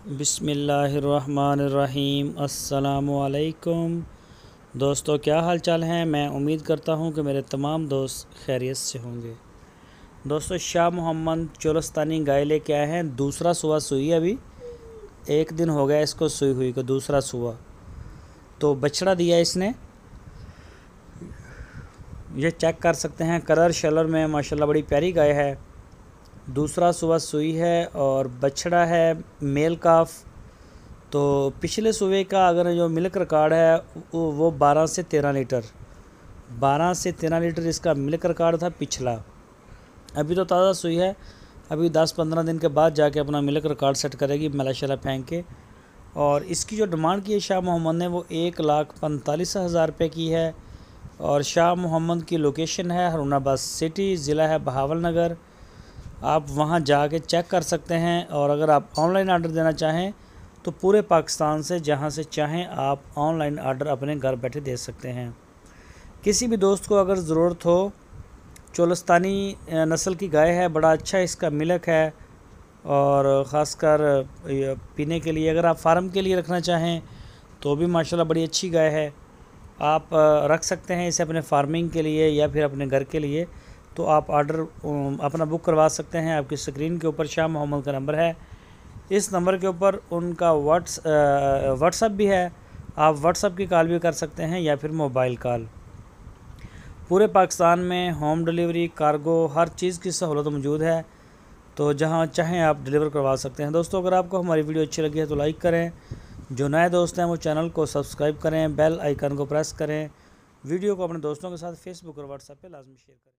बिस्मिल्लाहिर्रहमानिर्रहीम। अस्सलामुअलैकुम दोस्तों, क्या हाल चाल हैं। मैं उम्मीद करता हूं कि मेरे तमाम दोस्त खैरियत से होंगे। दोस्तों, शाह मोहम्मद चोलस्तानी गाय लेके आए हैं। दूसरा सुबह सुई है, अभी एक दिन हो गया इसको सुई हुई को, दूसरा सुबह। तो बछड़ा दिया इसने, ये चेक कर सकते हैं। कलर शलर में माशाल्लाह बड़ी प्यारी गाय है। दूसरा सुबह सुई है और बछड़ा है मेल काफ। तो पिछले सुबह का अगर जो मिल्क रिकॉर्ड है वो 12 से 13 लीटर 12 से 13 लीटर इसका मिल्क रिकॉर्ड था पिछला। अभी तो ताज़ा सुई है, अभी 10-15 दिन के बाद जाके अपना मिल्क रिकॉर्ड सेट करेगी मैला शैला फेंक के। और इसकी जो डिमांड की है शाह मोहम्मद ने वो 1,45,000 रुपये की है। और शाह मोहम्मद की लोकेशन है हरुणाबाद सिटी, ज़िला है बहावलनगर। आप वहां जाके चेक कर सकते हैं। और अगर आप ऑनलाइन आर्डर देना चाहें तो पूरे पाकिस्तान से जहां से चाहें आप ऑनलाइन आर्डर अपने घर बैठे दे सकते हैं। किसी भी दोस्त को अगर ज़रूरत हो, चोलस्तानी नस्ल की गाय है, बड़ा अच्छा इसका मिल्क है। और ख़ासकर पीने के लिए अगर आप फार्म के लिए रखना चाहें तो भी माशाल्लाह बड़ी अच्छी गाय है। आप रख सकते हैं इसे अपने फार्मिंग के लिए या फिर अपने घर के लिए। तो आप आर्डर अपना बुक करवा सकते हैं। आपकी स्क्रीन के ऊपर शाह मोहम्मद का नंबर है, इस नंबर के ऊपर उनका व्हाट्सअप भी है। आप व्हाट्सअप की कॉल भी कर सकते हैं या फिर मोबाइल कॉल। पूरे पाकिस्तान में होम डिलीवरी, कार्गो, हर चीज़ की सहूलत मौजूद है। तो जहां चाहें आप डिलीवर करवा सकते हैं। दोस्तों, अगर आपको हमारी वीडियो अच्छी लगी है तो लाइक करें। जो नए दोस्त हैं वो चैनल को सब्सक्राइब करें, बेल आइकन को प्रेस करें। वीडियो को अपने दोस्तों के साथ फेसबुक और व्हाट्सएप पे लाजमी शेयर करें।